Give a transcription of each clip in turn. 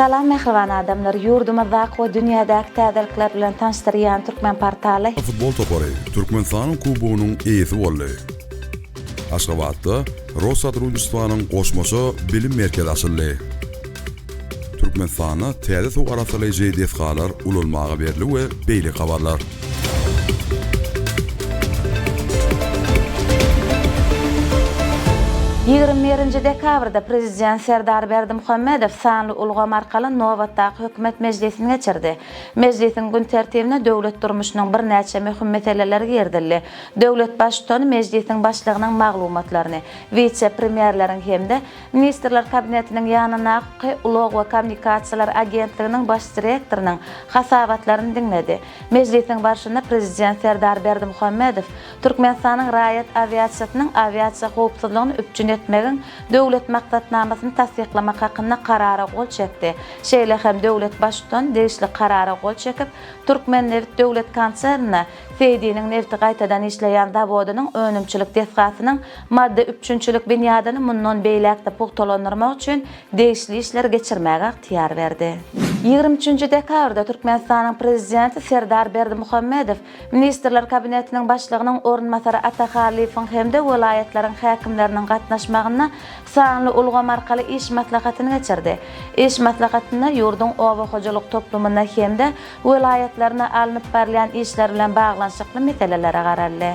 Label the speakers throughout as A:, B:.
A: Salam mehriban adamlar, yurdumuzda ve dünyadaki täzelikler bilen tanıştırýan Türkmen portaly
B: Futbol topary Türkmenistanyň kubugynyň eýesi boldy. Aşgabatda Rossat Rundistanyň goşmaşy bilim merkezi açyldy. Türkmenistana täze sow arasalyjy desgalar ulanmaga berildi we beýle habarlar.
A: 21 dekabrda Prezident Serdar Berdimuhammedow sanly ulgam arkaly Nowatdaky hökümet meclisine geçirdi. Meclisin gün tertibine döwlet durmuşynyň bir näçe möhüm meseleleri girdildi. Döwlet başçyny meclisin başlygynyň maglumatlaryny, vice-premierleriň hemde ministrler kabinetiniň ýanyna ulug we kommunikasiýalar agentliginiň baş direktorynyň hasabatlaryny dinledi. Meclisin başynda Prezident Serdar Berdimuhammedow Türkmenistanyň raýat aviasiýasynyň aviasiýa howpsuzlygyny üpjün etmegin döwlet maksatnamasyny tasdiklamak hakynda karara gol çekdi. Şeýle hem döwlet başçyny degişli karara gol çekip Türkmenneft döwlet konserniň Feýdiniň nefti gaýtadan işleýän zawodynyň önümçilik desgasynyň madda 3-çilik binýadyny mundan beýlekde pugtalandyrmak üçin degişli işler geçirmäge ihtiýar berdi. 23 dekabrda Türkmenistanyň prezidenti Serdar Berdimuhammedow ministrler kabinetiniň başlygynyň ornmasary Atahalifyň hemde welaýatlariň häkimleriniň gatnaşmagyna sanly ulgam arkaly iş maslahatyny geçirdi. İş maslahatyna ýurdun oba hojalyk toplumyna hemde welaýatlaryna alınıp berilýän işler bilen baglanşykly meselelere garaldy.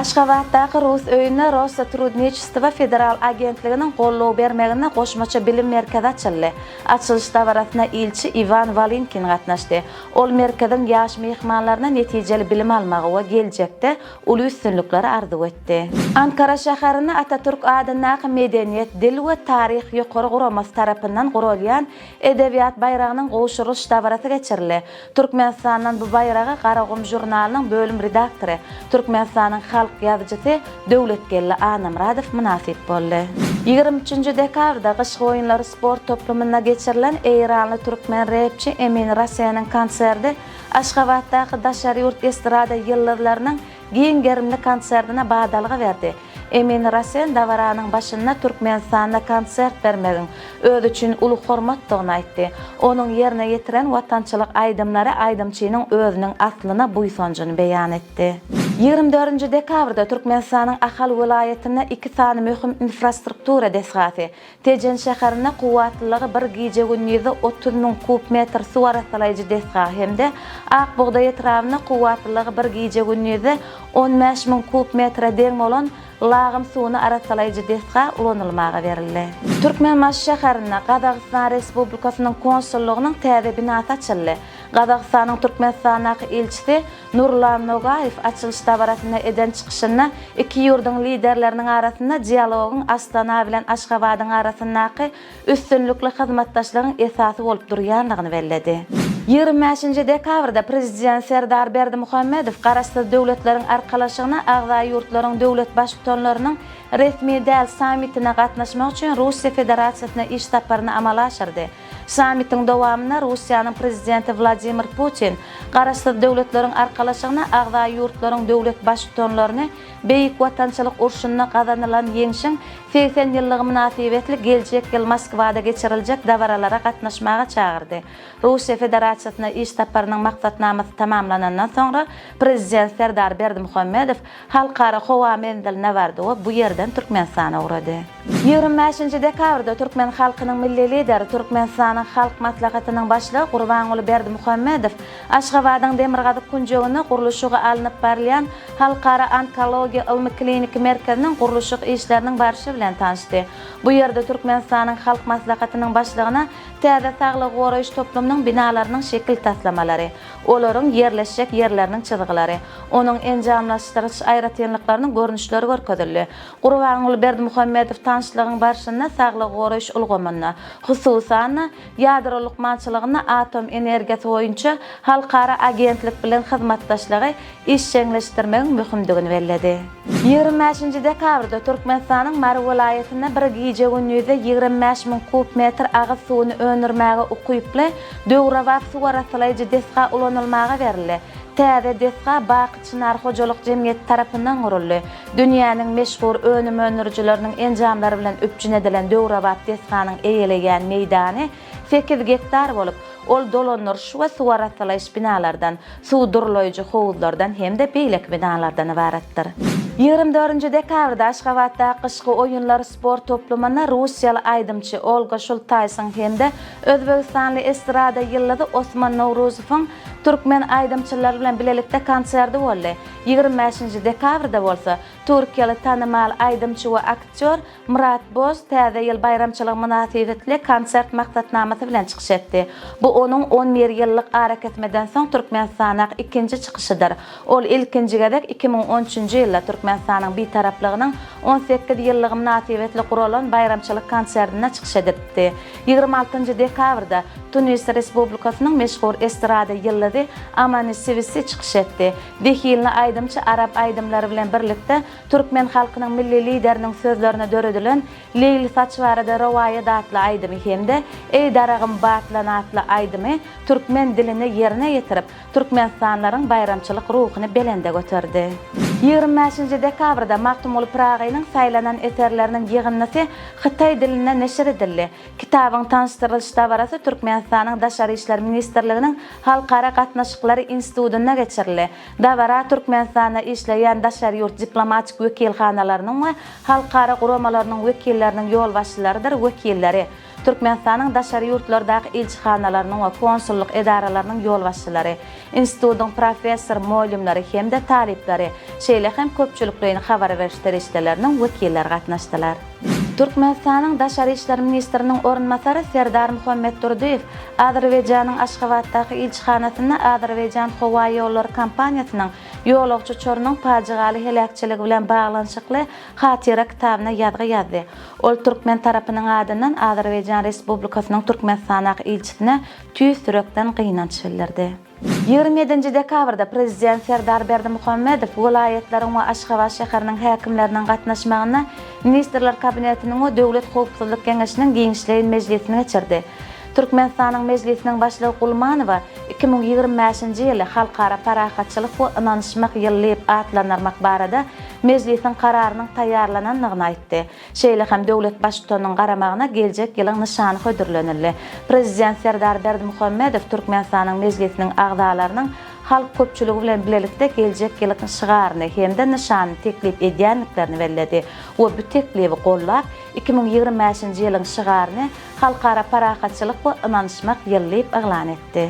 A: Aşgabatdaky Rus öýüne Rossatruudnichestvo federal agentliginiň gollaw bermegine goşmaça bilim merkezi açyldy. Açylyş dawratyna ilçi Ivan Valinkin gatnaşdy. Ol merkezden ýaş mehmanlaryna netijeli bilim almagy we geljekde uly üstünlikleri arzu etdi. Ankara şäherine Atatürk adyna medeniýet, dil we taryh ýokary guramasy tarapyndan gurulýan edebiýat bayragynyň gowşuryş dawraty geçirildi. Türkmenistanyň bu baýragy Garagum jurnalynyň bölüm redaktory, Türkmenistanyň halk ýazgysy Döwletgelli Anamradow münasip boldy. 23 dekabrda Gyşgy oýunlary sport toplumyna geçirilen Eýranly türkmen repçi Emin Rasiyanyň konserdi Aşgabatdaky Daşary ýurt estrada ýyllarlarynyň giň gerimli konsertine badalygy berdi. Emin Rasiyan dawaranyň başynda Türkmenistanda konsert bermegin öz üçin uly hormatdygyny aýtdy. Onuň ýerine ýetiren watançylyk aýdymlary aýdymçynyň özüniň aslyna buýsanjyny beýan etdi. 24 dekabrda Türkmenistanyň Ahal welaýatyna 2 sany möhüm infrastruktura desgasy, Tejen şäherine kuwatlylygy 1 gije günýüzde 30 000 kub metr su arasalyjy desgasy hemde Akbuğda etrawyna kuwatlylygy 1 gije günýüzde 15 000 kub metr deň bolan lağım suwuny arasalyjy desga ulanylmaga berildi. Türkmenmaş şäherine Gazaqstan Respublikasynyň konsullugynyň täze binasy açyldy. Gazaqstanyň Türkmenistanaky elçisi Nurlan Nogayev açylış dawratyna eden çykyşyna iki ýurdun liderleriniň arasynda dialogyň Astana bilen Aşgabatyň arasyndaky üstünlikli hyzmatdaşlygyň esasy bolup durýanlygyny belledi. 25 dekabrda Prezident Serdar Berdimuhammedow garaşsyz döwletleriň arkalaşygyna agza ýurtlaryň döwlet başçylarynyň resmi däl sammitine gatnaşmak üçin Russiýa Federasiýasyna iş taparyny amala aşyrdy. Sammitiň dowamyna Russiýanyň prezidenti Vladimir Putin garaşsyz döwletleriň arkalaşygyna agza ýurtlaryň döwlet başçylaryny beýik watançylyk urşunyna gazanylan ýeňişiň 80 ýyllygy münasibetli geljek ýyl Moskwada geçiriljek dawralara gatnaşmaga çağırdy. Russiýa Federasiýasyna iş taparynyň maksatnamasy tamamlanandan soňra Prezident Serdar Berdimuhammedow halkara howa menziline bardy we bu ýerden Türkmenistana urady. 25 dekabrda Türkmen halkynyň milli lideri Türkmenistanyň halk maslahatynyň başlygy Gurbanuly Berdimuhammedow Aşgabatyň Demirgazyk kunjogyna guruluşyga alınıp berilýän halkara onkologiýa ilmi klinik merkeziniň guruluşyk işleriniň barşy bilen tanışdy. Bu ýerde Türkmenistanyň halk maslahatynyň başlygyna täze saglyk goraýyş toplumynyň binalarynyň şekil taslamalary, olaryň yerleşjek ýerleriniň çyzgylary, onuň enjamlaşdyryş aýratynlyklarynyň görnüşleri görkezildi. Gurbanuly Berdimuhammedow tanışlygyň barşynda saglyk goraýyş ulgamyna, hususan ýadrolyk mançylygyna atom energiýasy boýunça halkara agentlik bilen hyzmatdaşlygy işçileşdirmegiň möhümdigini belledi. 25 dekabrda Türkmenistanyň Mary welaýatyna 1 gije günýüzde 25 000 kub metr agyz suwuny önürmäge ukyply döwrawat su arasalyjy desga ulanylmaga berildi. Täze desga Baky Çınar Hojalyk Jemgyýeti tarapyndan guruldy. Dünýäniň meşhur önüm önürjileriniň enjamlary bilen öpjün edilen döwrawat desganyň eýelegän meýdany 8 gektar bolup, ol dolanırış we suwaratlaş binalardan, suw durulaýjy howuzlardan hemde beýlek binalardan ibaratdyr. 24 dekabrda Aşgabatda kışkı oyunlar spor toplumuna Rusiyalı aydımçı Olga Şultaysyň hemde Özbegistanly estrada ýyllady Osman Nowruzowyň Türkmen aydımçylar bilen bilelikde konserdi boldy. 25 dekabrda bolsa Türkiýeli tanymal aydymçy we aktyor Murat Boz täze ýyl bayramçylyk münasibetli konsert maksatnamasy bilen çykyş etdi. Bu onuň 11 ýyllyk araketmeden soň Türkmenistana ikinji çykyşydyr. Ol ilkinji gedek 2013-nji ýylda Türkmenistanyň bitaraplygynyň 18 ýyllygy münasibetli guralan bayramçylyk konsertine çykyş edipdi. 26 dekabrda Tunis Respublikasynyň meşhur estrada ýyllady Amani Sivisi çykyş etdi. Dehilni aydymçy Arap aydymlary bilen birlikde Türkmen halkynyň milli lideriniň sözlerine döredilen Leyli Saçwarada Rawaýat adly aydymy hemde Ey daragym batlan adly aydymy türkmen dilini ýerine ýetirip türkmenstanlaryň bayramçylyk ruhyny belende göterdi. 25 dekabrda Maktumul Pragynyň saýlanan eserleriniň ýygynnysy Hytaý diline neşir edildi. Kitabyň tanışdyrylyş dabarasy Türkmenistanyň Daşary işler ministrliginiň halkara gatnaşyklary institutyna geçirildi. Dabara Türkmenistana işleýän daşary ýurt diplomatik wekilhanalarynyň we halkara guramalarynyň wekilleriniň ýol başçylarydyr, wekilleri. Türkmenistanyň daşary ýurtlardaky elçixanalarynyň we konsulluk edaralarynyň ýol başçylary, institutyň professor, moýlumlary hemde talipleri, şeýle hem köpçüliklerini habar beriş derejleriniň wekilleri gatnaşdylar. Türkmenistanyň Daşary işler ministriniň orunmasary Serdar Muhammed Durdiýew Azerbaýjanyň Aşgabatdaky elçixanasyna Azerbaýjan Howa ýolları kompaniýasynyň ýolagçy çorunun pajigaly helakçyligi bilen baglanşykly hatira kitabyna ýazgy ýazdy. Ol Türkmen tarapynyň adyndan Azerbaýjan Respublikasynyň Türkmenistanaky elçisine tüýs sürekden gynanç bildirdi. 27 dekabrda Prezident Serdar Berdimuhammedow vilayatlariň we Aşgabat şäheriniň häkimleriniň gatnaşmagyna Ministrler Kabinetiniň we Döwlet Howpsuzlyk Geňeşiniň Giňişleýin Mejlisine geçirdi. Türkmenistanyň mejlisiniň başlygy Gulmanowa 2025-nji ýyly halkara parahatçylyk we ynanyşmak ýyly atlanarmak barada mejlisiň kararynyň taýýarlananyny aýtdy. Şeýle hem döwlet başçysynyň garamagyna geljek ýylyň nyşany hödürlenildi. Prezident Serdar Berdimuhammedow Türkmenistanyň mejlisiniň agzalarynyň halk köpçüligi bilen bilelikde geljek ýylyň şygaryny hemde nyşany teklip edýänliklerini bellädi. O bu teklibi gollap 2025-nji ýylyň şygaryny halkara parahatçylyk we ynanyşmak ýyly eglan etdi.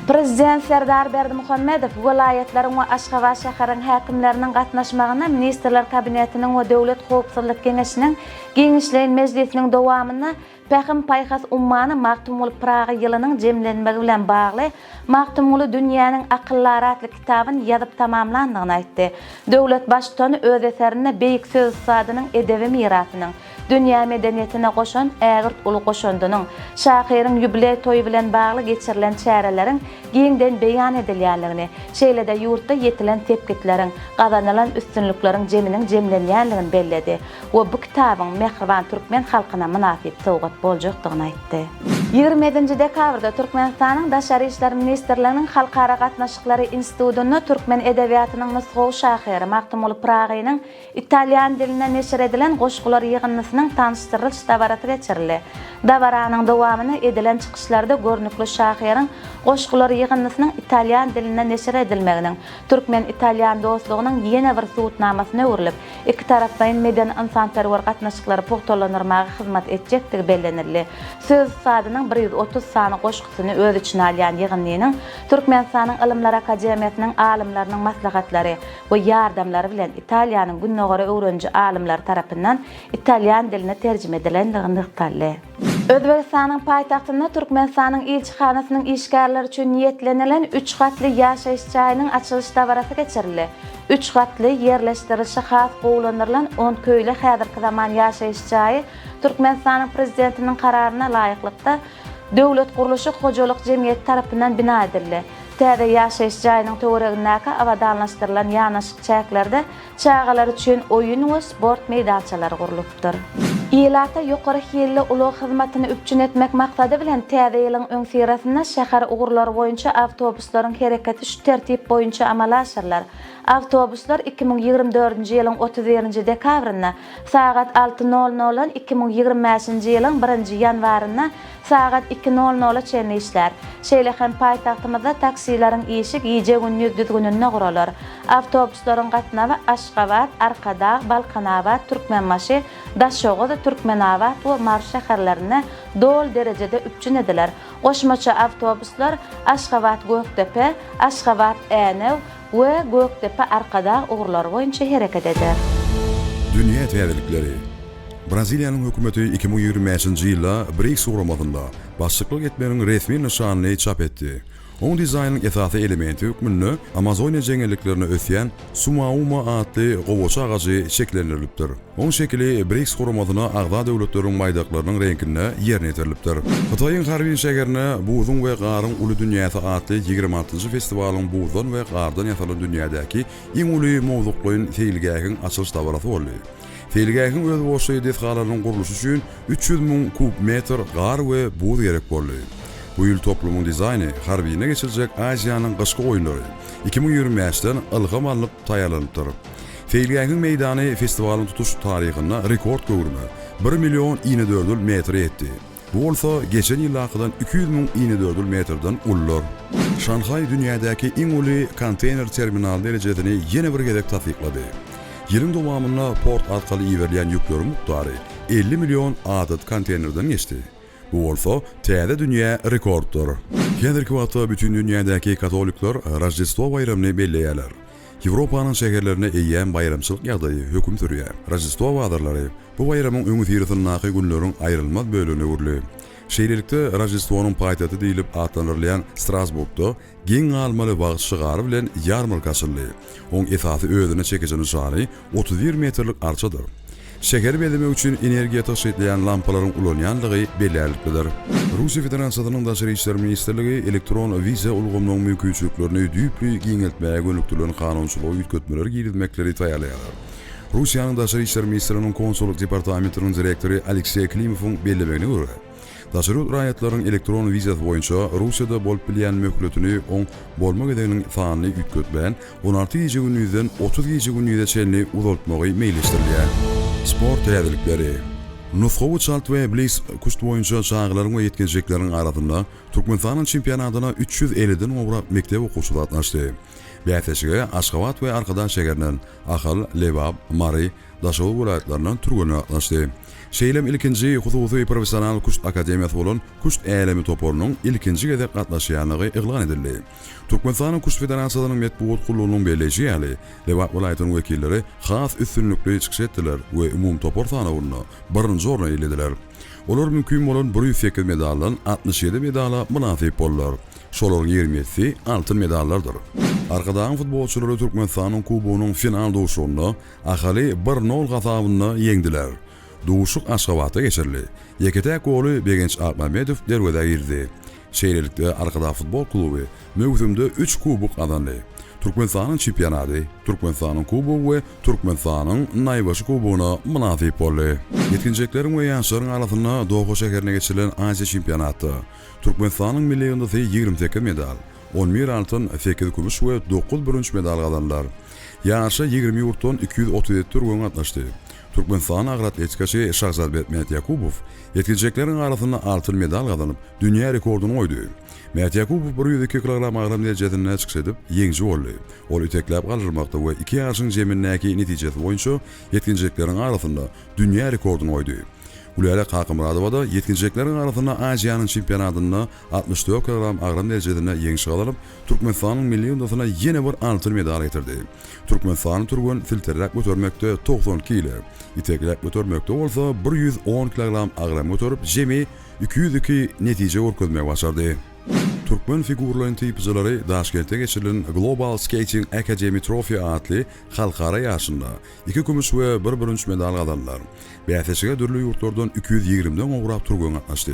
A: Prezident Serdar Berdimuhammedow vilayatlaryň we Aşgabat şäheriniň häkimleriniň gatnaşmagyna Ministrler Kabinetiniň we Döwlet Howpsuzlyk Geňeşiniň Giňişleýin Mejlisiniň dowamyna Pähim Paýhas ummany Maktumul Pragy ýylynyň jemlenmegi bilen bagly Maktumul dünýäniň akyllary adly kitabyny ýazyp tamamlandygyny aýtdy. Döwlet başçysy öz eserine beýik söz sadynyň edebi mirasynyň dünýä medeniýetine goşan ägirt uly goşandynyň şahyryň ýubiley toýu bilen bagly geçirilen çäreleriň giňden beýan edilýänligini, şeýle-de ýurtda ýetilen tepkitleriň, gazanylan üstünlikleriň jeminiň jemlenýänligini belledi. O bu kitabyň Mehriban Türkmen halkyna münasip sowgat boljakdygyny aýtdy. 27 dekabrda Türkmenistanyň Daşary işler ministrliginiň halkara gatnaşyklary institutyna türkmen edebiýatynyň nusgaw şahyry Maktumul Pragynyň italyan diline neşir edilen goşgular ýygynnysynyň tanışdyrylyş dabarasy geçirildi. Dabaranyň dowamyny edilen çykyşlarda görnükli şahyryň goşgular ýygynnysynyň italyan diline neşir edilmeginiň türkmen italyan dostlugynyň ýene bir suwutnamasyna öwrilip, iki tarapdaň median insanperwer gatnaşyklary pogtalanyrmagy hyzmat etjekdigi bellenildi. Söz sadynyň 130 sany goşgusyny öz içine alýan ýygynnyň Türkmenistanyň Ilymlar Akademiýasynyň alimlarynyň maslahatlary we ýardamlary bilen Italiýanyň günnägere öwrenji alimler tarapyndan italyan diline terjime edilendigini ykdaldy. Özbegistanyň paýtagtyna Türkmenistanyň elçixanasynyň işgärleri üçin niýetlenilen 3 gatly ýaşaýyş çaýynyň açylyş dabarasy geçirildi. 3 gatly ýerleştirilişi has goýulandyrylan 10 köýle häzirki zaman ýaşaýyş çaýy Türkmenistanyň prezidentiniň kararyna laýyklykda döwlet guruluşy hojalyk jemgyýeti tarapyndan bina edildi. Täze ýaşaýyş çaýynyň töweregindäki awadanlaşdyrylan ýanaşyk çäklerde çağalar üçin oýun we sport meýdançalary gurulypdyr. İlata yuqarı hiyelli ulu hizmetini üpçün etmek maksadı bilen täze ýylyň öň sirasynda şäher ugurlary boýunça awtobuslaryň hereketi şu tertip boýunça amala aşyrlar. Awtobuslar 2024-nji ýylyň 31-nji dekabrynda sagat 6:00-dan 2025-nji ýylyň 1-nji ýanwaryna sagat 2:00-a çenli işler. Şeýle hem paýtagtymyzda taksileriň işi giýje günlük düzgününe guralar. Awtobuslaryň gatnawy Aşgabat, Arkadağ, Balkanabad, Türkmenmaşy, Daşoğuz, Türkmenabad we Mars şäherlerine dol derejede üpçün ediler. Goşmaça awtobuslar Aşgabat Göktepe, Aşgabat Änew we Göktepe Arkadağ ugurlary boýunça hereket eder.
B: Dünya täzelikleri. Braziliýanyň hökümeti 2025-nji ýylda BRICS ugramadyna başçylyk etmeniň resmi nişanyny çap etdi. Oň dizaýnyň esasy elementi hükmünde Amazonia jeňelliklerini ösýän Sumauma adly gowaça agacy şekillendirilipdir. Oň şekili BRICS uramadyna agda döwletleriň maýdaklarynyň reňkinde ýerine ýetirilipdir. Hytaýyň harby şäherine Buzun we Garyň uly dünýäsi adly 26-njy festiwalyň Buzdan we Gardan ýasalan dünýädäki iň uly mowzuklaryň seýilgähiň açylyş tabarasy boldy. Seýilgähiň öz boşy dehgalarynyň guruluşy üçin 300.000 kub metr gar we buz gerek boldy. Bu ýyl toplumyň dizaýny harbyne geçiljek Aziýanyň gyşky oýunlary 2025-den ylgam alınıp taýýarlanypdyr. Seýilgähiň meýdany festiwalyň tutuş taryhyna rekord göwürme 1.000.000 metr etdi. Bu bolsa geçen ýyllardan 200.000 metrden ullar. Şanhay dünýädäki iň uly konteyner terminal derejesini ýene bir gezek tasdiklady. Ýylyň dowamında port arkaly iýerilýän ýükleriň miqdary 50 million adat konteynerden geçdi. Bu bolsa täze dünýä rekorddur. Häzirki wagtda bütün dünýädäki katolikler Rождество bayramyny belleýärler. Ýewropanyň şäherlerine eýýän bayramçylyk ýagdaýy höküm sürýär. Rождество wagdarlary bu bayramyň öňü ýeriniň günleriň aýrylmaz bölüni urly. Şeýlelikde Rождествonyň paýtaty diýilip atlanyrlaýan Strasburgda geň almaly bagış şygary bilen ýarmarka açyldy. Oň esasy özüne çekijen nişany 31 metrlik arçadyr. Şeker beleme üçin energiýa taşyýan lampalaryň ulanýanlygy belirlidir. Russiýa Federasiýasynyň Daşary işler ministrligi elektron wiza ulgamynyň mümkinçiliklerini düýpli giňeltmäge gönükdirlen kanunçylyk ýetgetmeleri girizmekleri taýýarlaýar. Russiýanyň Daşary işler ministrliginiň konsulluk departamentiniň direktori Aleksey Klimowyň bellemegine görä, Daşary raýatlaryň elektron wiza boýunça Russiýada bolup bilýän möhletini oň bolmak edeniň sanyny ýetgetmän 16 gece gününden 30 gece gününe çenli uzatmagy meýleşdirilýär. Sport täzelikleri. Nufgowy çalt we Bliss kuşt boýunça çağlaryň we ýetgençlikleriň arasynda Türkmenistanyň çempionatyna 350-den owrap mektep okuwçylary gatnaşdy. Bätesiga Aşgabat we Arkadaş şäherinden Ahal, Lebap, Mary, Daşow welaýatlarynyň turguny gatnaşdy. Şeýlem ilkinji hususy professional kuşt akademiýasy bolan kuşt älämi toporunyň ilkinji gezek gatnaşýanlygy eglan edildi. Türkmenistanyň Kuşt Federasiýasynyň metbuat gullugynyň belleşi ýaly Lebap welaýatynyň wekilleri has üstünlükli çykyş etdiler we umum topor sanawyny birinji orna elediler. Olar mümkin bolan 108 medaldan 67 medala munasip bollar. Şolaryň 27-si altyn medallardyr. Arkadaň futbolçylary Türkmenistanyň kubogynyň final dowşunda ahaly 1-0 gazabyny ýeňdiler. Duşuk Aşgabat'a geçirli. Yeketek golü Begenç Akmamedow derwede girdi. Şeýlelikde Arkadaş futbol kluby möhümde 3 kubok adandy. Türkmenistanyň çempionaty, Türkmenistanyň kubogy we Türkmenistanyň naýbaşy kubogyna munasip boldy. Ýetginçlikleriň we ýaşlaryň arasynda Doğa şäherine geçirilen Aziýa çempionaty. Türkmenistanyň milli ýyldysy 28 medal, 11 altyn, 8 gümüş we 9 bürünç medal gazandylar. Ýaşy 20 ýurtdan 237 turgun gatnaşdy. Türkmenistan agrar atletikaçy Şahzadbek Mehmet Yakubow ýetginçlikleriň arasynda altyn medal gazanyp dünýä rekorduny goýdy. Mehmet Yakubow 102 kilogram agram derejesine çykyş edip ýeňji boldy. Ol üteklep galyrmakda we 2 ýaşyň jemindäki netijesi boýunça ýetginçlikleriň arasynda dünýä rekorduny goýdy. Ulyala Kakymradowa da ýetginçlikleriň arasynda Aziýanyň çempionatyna 64 kilogram agram derejesine ýeňşi galanyp Türkmenistanyň milli ýyldysyna ýene bir altyn medal getirdi. Türkmenistan turgun filtrerek götürmekde 90 kilo, iteklep götürmekde bolsa 110 kilogram agram götürüp jemi 202 netije görkezmek başardy. Türkmen figurlaryň typjylary Daşkentde geçirilen Global Skating Academy Trophy adly halkara ýaşynda 2 gümüş we 1 bürünç medal gazandylar. Bätesiga dürli ýurtlardan 220-den owrap turgun gatnaşdy.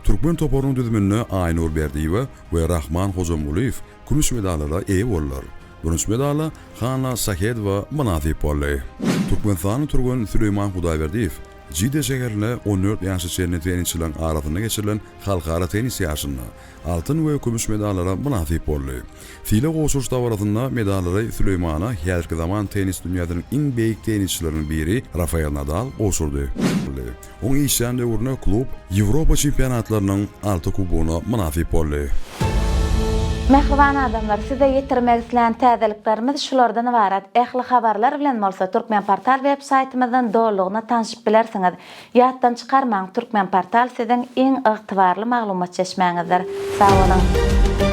B: Türkmen toporunyň düzümine Aynur Berdiýewa we Rahman Hojamuliýew gümüş medallara eýe bollar. Bürünç medala Hanna Sahedova munasip boldy. Türkmenistanyň turgun Süleyman Hudaýberdiýew Jide şeherine 14 ýaşy çenli tenisçilerin arasyna geçirilen halkara tenis ýaşyny altyn we gümüş medallara munasip boldy. File goşuş dawaratynda medallary Süleymana häzirki zaman tenis dünýäsiniň iň beýik tenisçilerinden biri Rafael Nadal goşurdy. Oň işçän döwrüne klub Ýewropa çempionatlarynyň 6 kubogyna munasip boldy.
A: Mehriban adamlar, size yetirmek isleyen täzeliklerimiz şulardan ibaret. Ähli habarlar bilen bolsa Türkmen Portal web saytymyzdan doluguna tanışyp bilersiňiz. Ýatdan çykarmaň, Türkmen Portal siziň iň ygtybarly maglumat çeşmäňizdir. Sag bolun.